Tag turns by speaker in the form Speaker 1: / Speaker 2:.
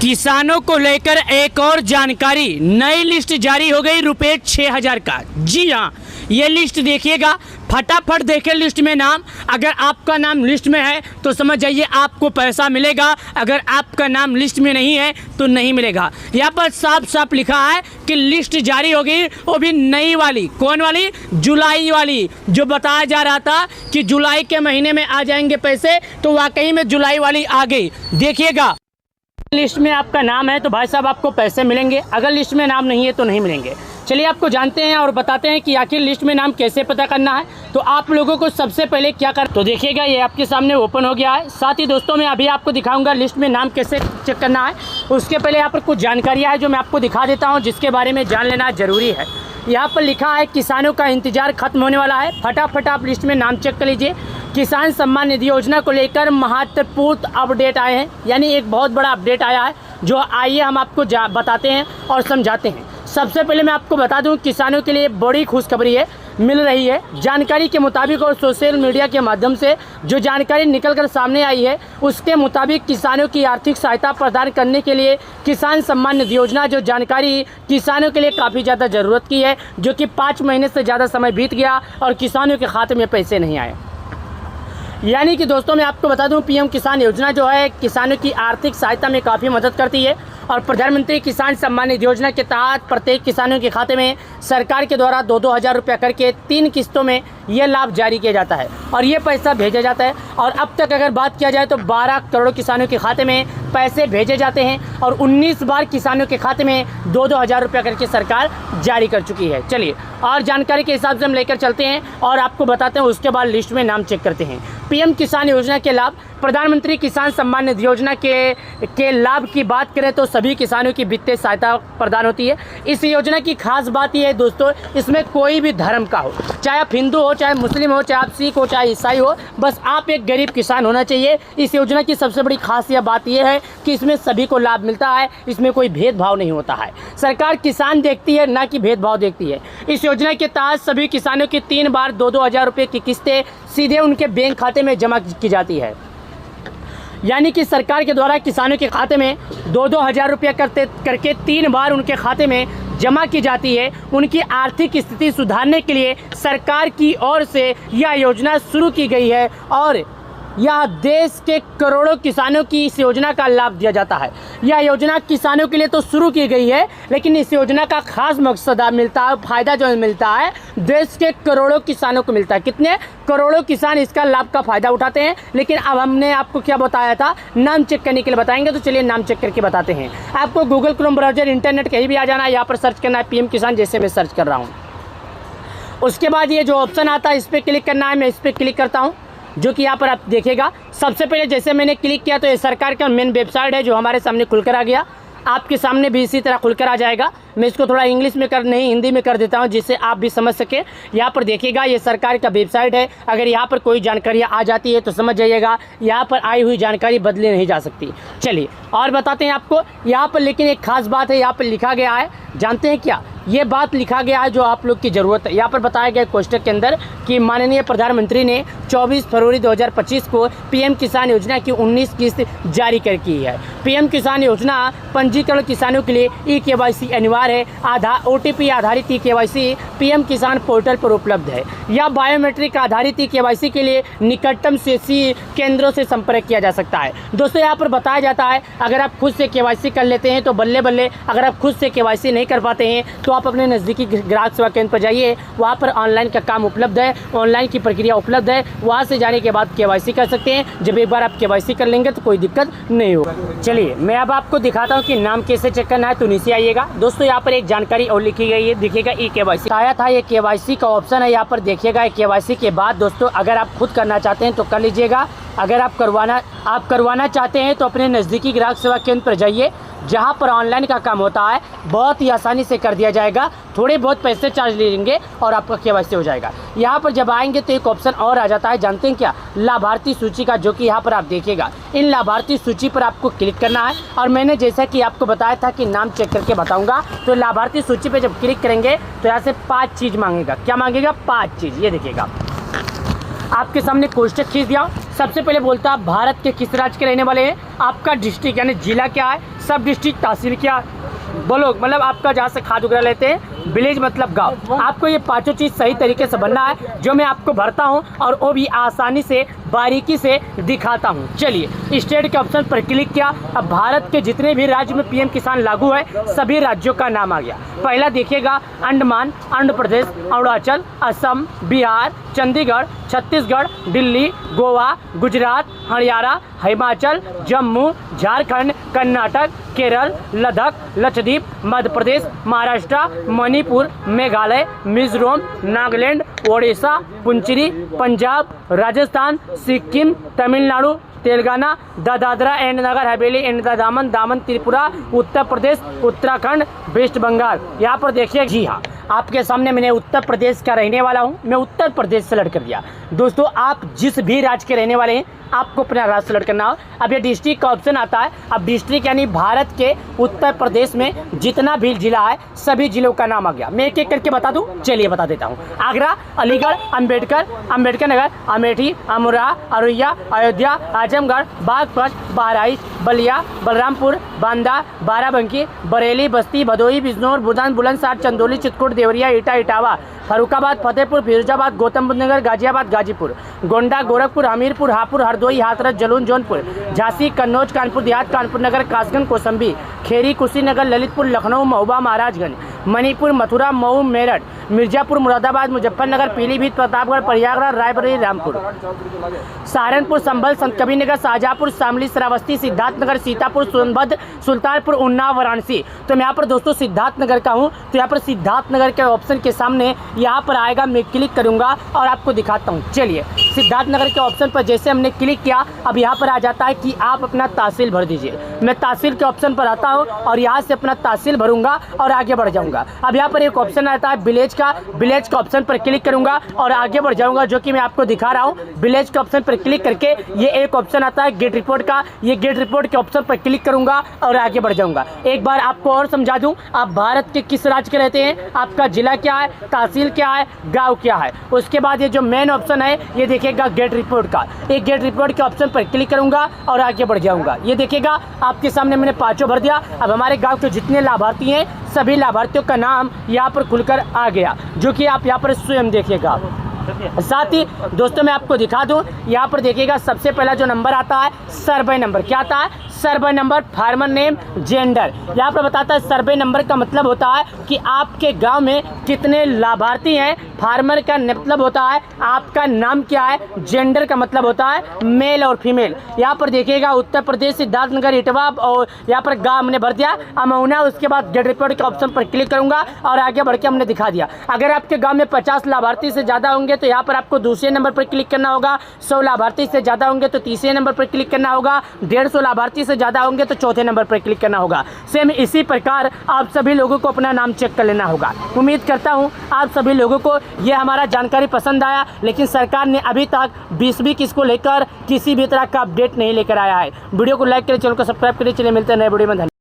Speaker 1: किसानों को लेकर एक और जानकारी, नई लिस्ट जारी हो गई रुपये 6000 का। जी हाँ, ये लिस्ट देखिएगा, फटाफट देखें लिस्ट में नाम। अगर आपका नाम लिस्ट में है तो समझ जाइए आपको पैसा मिलेगा, अगर आपका नाम लिस्ट में नहीं है तो नहीं मिलेगा। यहाँ पर साफ साफ लिखा है कि लिस्ट जारी हो गई, वो भी नई वाली। कौन वाली? जुलाई वाली। जो बताया जा रहा था कि जुलाई के महीने में आ जाएंगे पैसे, तो वाकई में जुलाई वाली आ गई। देखिएगा, लिस्ट में आपका नाम है तो भाई साहब आपको पैसे मिलेंगे, अगर लिस्ट में नाम नहीं है तो नहीं मिलेंगे। चलिए आपको जानते हैं और बताते हैं कि आखिर लिस्ट में नाम कैसे पता करना है। तो आप लोगों को सबसे पहले क्या कर, तो देखिएगा ये आपके सामने ओपन हो गया है। साथ ही दोस्तों मैं अभी आपको दिखाऊंगा लिस्ट में नाम कैसे चेक करना है। उसके पहले यहाँ पर कुछ जानकारियाँ है जो मैं आपको दिखा देता हूँ, जिसके बारे में जान लेना जरूरी है। यहाँ पर लिखा है किसानों का इंतजार खत्म होने वाला है, फटाफट आप लिस्ट में नाम चेक कर लीजिए। किसान सम्मान निधि योजना को लेकर महत्वपूर्ण अपडेट आए हैं, यानी एक बहुत बड़ा अपडेट आया है, जो आइए हम आपको बताते हैं और समझाते हैं। सबसे पहले मैं आपको बता दूं, किसानों के लिए बड़ी खुशखबरी है, मिल रही है। जानकारी के मुताबिक और सोशल मीडिया के माध्यम से जो जानकारी निकल कर सामने आई है, उसके मुताबिक किसानों की आर्थिक सहायता प्रदान करने के लिए किसान सम्मान निधि योजना, जो जानकारी किसानों के लिए काफ़ी ज़्यादा ज़रूरत की है, जो कि 5 महीने से ज़्यादा समय बीत गया और किसानों के खाते में पैसे नहीं आए। यानी कि दोस्तों मैं आपको बता दूं, पीएम किसान योजना जो है किसानों की आर्थिक सहायता में काफ़ी मदद करती है और प्रधानमंत्री किसान सम्मान निधि योजना के तहत प्रत्येक किसानों के खाते में सरकार के द्वारा 2-2 हज़ार रुपया करके 3 किस्तों में ये लाभ जारी किया जाता है और ये पैसा भेजा जाता है। और अब तक अगर बात किया जाए तो 12 करोड़ किसानों के खाते में पैसे भेजे जाते हैं और 19 बार किसानों के खाते में 2-2 हज़ार रुपया करके सरकार जारी कर चुकी है। चलिए और जानकारी के हिसाब से हम लेकर चलते हैं और आपको बताते हैं, उसके बाद लिस्ट में नाम चेक करते हैं। पीएम किसान योजना के लाभ, प्रधानमंत्री किसान सम्मान निधि योजना के लाभ की बात करें तो सभी किसानों की वित्तीय सहायता प्रदान होती है। इस योजना की खास बात यह है दोस्तों, इसमें कोई भी धर्म का हो, चाहे आप हिंदू हो, चाहे मुस्लिम हो, चाहे आप सिख हो, चाहे ईसाई हो, बस आप एक गरीब किसान होना चाहिए। इस योजना की सबसे बड़ी खासियत बात यह है कि इसमें सभी को लाभ मिलता है, इसमें कोई भेदभाव नहीं होता है। सरकार किसान देखती है, ना कि भेदभाव देखती है। इस योजना के तहत सभी किसानों की 3 बार 2-2 हज़ार रुपये की किस्तें सीधे उनके बैंक खाते में जमा की जाती है। यानी कि सरकार के द्वारा किसानों के खाते में 2-2 हज़ार रुपया करके 3 बार उनके खाते में जमा की जाती है। उनकी आर्थिक स्थिति सुधारने के लिए सरकार की ओर से यह योजना शुरू की गई है और यह देश के करोड़ों किसानों की इस योजना का लाभ दिया जाता है। यह योजना किसानों के लिए तो शुरू की गई है, लेकिन इस योजना का खास मकसद मिलता है, फ़ायदा जो मिलता है देश के करोड़ों किसानों को मिलता है। कितने करोड़ों किसान इसका लाभ का फ़ायदा उठाते हैं। लेकिन अब हमने आपको क्या बताया था, नाम चेक करने के लिए बताएंगे, तो चलिए नाम चेक करके बताते हैं। आपको गूगल क्रोम ब्राउजर, इंटरनेट कहीं भी आ जाना है, यहाँ पर सर्च करना है पीएम किसान, जैसे मैं सर्च कर रहा हूँ। उसके बाद ये जो ऑप्शन आता है इस पर क्लिक करना है। मैं इस पर क्लिक करता हूँ, जो कि यहाँ पर आप देखिएगा। सबसे पहले जैसे मैंने क्लिक किया तो ये सरकार का मेन वेबसाइट है जो हमारे सामने खुलकर आ गया। आपके सामने भी इसी तरह खुलकर आ जाएगा। मैं इसको थोड़ा इंग्लिश में नहीं हिंदी में कर देता हूँ, जिससे आप भी समझ सके। यहाँ पर देखिएगा ये सरकार का वेबसाइट है। अगर यहाँ पर कोई जानकारियाँ आ जाती है तो समझ जाइएगा यहाँ पर आई हुई जानकारी बदली नहीं जा सकती। चलिए और बताते हैं आपको यहाँ पर। लेकिन एक खास बात है, यहाँ पर लिखा गया है, जानते हैं क्या? ये बात लिखा गया है जो आप लोग की ज़रूरत है। यहाँ पर बताया गया कोष्टक के अंदर कि माननीय प्रधानमंत्री ने 24 फरवरी 2025 को पीएम किसान योजना की 19 किस्त जारी कर की है। पीएम किसान योजना पंजीकरण किसानों के लिए ई-KYC अनिवार्य है। OTP आधारित ई-KYC पीएम किसान पोर्टल पर उपलब्ध है। या बायोमेट्रिक आधारित ई-KYC के लिए निकटतम CSC केंद्रों से संपर्क किया जा सकता है। दोस्तों यहाँ पर बताया जाता है, अगर आप खुद से KYC कर लेते हैं तो बल्ले बल्ले, अगर आप खुद से KYC नहीं कर पाते हैं तो आप अपने नज़दीकी ग्राहक सेवा केंद्र पर जाइए। वहाँ पर ऑनलाइन का काम उपलब्ध है, ऑनलाइन की प्रक्रिया उपलब्ध है। वहाँ से जाने के बाद KYC कर सकते हैं। जब एक बार आप KYC कर लेंगे तो कोई दिक्कत नहीं होगा। चलिए मैं अब आपको दिखाता हूँ कि नाम कैसे चेक करना है, तो नीचे आइएगा। दोस्तों यहाँ पर एक जानकारी और लिखी गई है, देखिएगा ई-KYC आया था। ये KYC का ऑप्शन है, यहाँ पर देखिएगा। KYC के बाद दोस्तों अगर आप खुद करना चाहते हैं तो कर लीजिएगा। अगर आप करवाना चाहते हैं तो अपने नज़दीकी ग्राहक सेवा केंद्र पर जाइए, जहां पर ऑनलाइन का काम होता है। बहुत ही आसानी से कर दिया जाएगा, थोड़े बहुत पैसे चार्ज ले लेंगे और आपका KYC हो जाएगा। यहाँ पर जब आएंगे तो एक ऑप्शन और आ जाता है, जानते हैं क्या? लाभार्थी सूची का, जो कि यहाँ पर आप देखिएगा। इन लाभार्थी सूची पर आपको क्लिक करना है और मैंने जैसा कि आपको बताया था कि नाम चेक करके बताऊँगा, तो लाभार्थी सूची पर जब क्लिक करेंगे तो यहाँ से 5 चीज़ मांगेगा। क्या मांगेगा? 5 चीज़। ये देखिएगा, आपके सामने कोष्टक खींच दिया। सबसे पहले बोलता है भारत के किस राज्य के रहने वाले हैं, आपका डिस्ट्रिक्ट यानी जिला क्या है, सब डिस्ट्रिक्ट तहसील क्या है, ब्लॉक मतलब आपका जहाँ से खाद वगैरह लेते हैं, विलेज मतलब गांव। आपको ये पांचों चीज़ सही तरीके से भरना है, जो मैं आपको भरता हूँ और वो भी आसानी से बारीकी से दिखाता हूँ। चलिए स्टेट के ऑप्शन पर क्लिक किया। अब भारत के जितने भी राज्य में पीएम किसान लागू है सभी राज्यों का नाम आ गया। पहला देखिएगा अंडमान, आंध्र प्रदेश, अरुणाचल, असम, बिहार, चंडीगढ़, छत्तीसगढ़, दिल्ली, गोवा, गुजरात, हरियाणा, हिमाचल, जम्मू, झारखंड, कर्नाटक, केरल, लद्दाख, लक्षद्वीप, मध्य प्रदेश, महाराष्ट्र, मणिपुर, मेघालय, मिजोरम, नागालैंड, ओडिशा, पुंचेरी, पंजाब, राजस्थान, सिक्किम, तमिलनाडु, तेलंगाना, दादरा एंड नगर हवेली एंड दामन त्रिपुरा, उत्तर प्रदेश, उत्तराखंड, वेस्ट बंगाल। यहाँ पर देखिए, जी हाँ, आपके सामने मैंने उत्तर प्रदेश का रहने वाला हूँ, मैं उत्तर प्रदेश से लड़कर दिया। दोस्तों आप जिस भी राज्य के रहने वाले हैं आपको अपना राज्य सेलेक्ट करना हो। अब ये डिस्ट्रिक्ट का ऑप्शन आता है। अब डिस्ट्रिक्ट यानी भारत के उत्तर प्रदेश में जितना भी जिला है सभी जिलों का नाम आ गया। मैं एक एक करके बता दूं, चलिए बता देता हूं। आगरा, अलीगढ़, अंबेडकर नगर, अमेठी, अमरोहा, औरैया, अयोध्या, आजमगढ़, बागपत, बहराइच, बलिया, बलरामपुर, बांदा, बाराबंकी, बरेली, बस्ती, भदोही, बिजनौर, बुलंदशहर, चंदौली, चित्रकूट, देवरिया, इटावा, फरुखाबाद, फतेहपुर, फिरोजाबाद, गौतम बुद्ध नगर, गाजियाबाद, गाजीपुर, गोंडा, गोरखपुर, हमीरपुर, हापुड़, हरदोई, हाथरस, जलून, जौनपुर, झांसी, कन्नौज, कानपुर देहात, कानपुर नगर, कासगंज, कौशाम्बी, खेरी, कुशीनगर, ललितपुर, लखनऊ, महोबा, महाराजगंज, मणिपुर, मथुरा, मऊ, मेरठ, मिर्जापुर, मुरादाबाद, मुजफ्फरनगर, पीलीभीत, प्रतापगढ़, प्रयागराज, रायबरेली, रामपुर, सहारनपुर, संभल, संत कबीरनगर, शाहजहाँपुर, शामली, श्रावस्ती, सिद्धार्थनगर, सीतापुर, सोनभद्र, सुल्तानपुर, उन्नाव, वाराणसी। तो मैं यहाँ पर दोस्तों सिद्धार्थनगर का हूँ, तो यहाँ पर सिद्धार्थनगर के ऑप्शन के सामने यहाँ पर आएगा, मैं क्लिक करूँगा और आपको दिखाता हूँ। चलिए सिद्धार्थनगर के ऑप्शन पर जैसे हमने क्लिक किया, अब यहाँ पर आ जाता है कि आप अपना तहसील भर दीजिए। मैं तहसील के ऑप्शन पर आता हूँ और यहाँ से अपना तहसील भरूंगा और आगे बढ़ जाऊँगा। अब यहाँ पर एक ऑप्शन आता है विलेज का ऑप्शन पर क्लिक करूँगा और आगे बढ़ जाऊँगा, जो कि मैं आपको दिखा रहा हूँ। विलेज के ऑप्शन पर क्लिक करके ये एक ऑप्शन आता है गेट रिपोर्ट का, ये गेट रिपोर्ट के ऑप्शन पर क्लिक करूँगा और आगे बढ़ जाऊँगा। एक बार आपको और समझा दूँ, आप भारत के किस राज्य के रहते हैं, आपका जिला क्या है, तहसील क्या है, गाँव क्या है। उसके बाद ये जो मेन ऑप्शन है ये देखिएगा गेट रिपोर्ट का, एक गेट रिपोर्ट के ऑप्शन पर क्लिक करूंगा और आगे बढ़ जाऊंगा। ये देखिएगा आपके सामने मैंने पांचों भर दिया। अब हमारे गांव के जितने लाभार्थी हैं सभी लाभार्थियों का नाम यहाँ पर खुलकर आ गया, जो कि आप यहाँ पर स्वयं देखिएगा। साथ ही दोस्तों मैं आपको दिखा दूं, यहाँ पर देखिएगा सबसे पहला जो नंबर आता है सर्वे नंबर। क्या आता है? Survey number, farmer name, gender. यहाँ पर बताता है सर्वे नंबर का मतलब होता है कि आपके गांव में कितने लाभार्थी हैं। फार्मर का मतलब होता है आपका नाम क्या है। जेंडर का मतलब होता है मेल और फीमेल। यहाँ पर देखिएगा उत्तर प्रदेश, सिद्धार्थनगर, इटवा और यहाँ पर गांव हमने भर दिया अमौना। उसके बाद गेट रिपोर्ट के ऑप्शन पर क्लिक करूंगा और आगे बढ़ के हमने दिखा दिया। अगर आपके गाँव में 50 लाभार्थी से ज़्यादा होंगे तो यहाँ पर आपको दूसरे नंबर पर क्लिक करना होगा। 100 लाभार्थी से ज़्यादा होंगे तो तीसरे नंबर पर क्लिक करना होगा। 150 लाभार्थी से ज़्यादा होंगे तो चौथे नंबर पर क्लिक करना होगा। सेम इसी प्रकार आप सभी लोगों को अपना नाम चेक कर लेना होगा। उम्मीद करता हूँ आप सभी लोगों को ये हमारा जानकारी पसंद आया, लेकिन सरकार ने अभी तक 20 किस को लेकर किसी भी तरह का अपडेट नहीं लेकर आया है। वीडियो को लाइक करें, चैनल को सब्सक्राइब करें। चलिए मिलते हैं नए वीडियो में।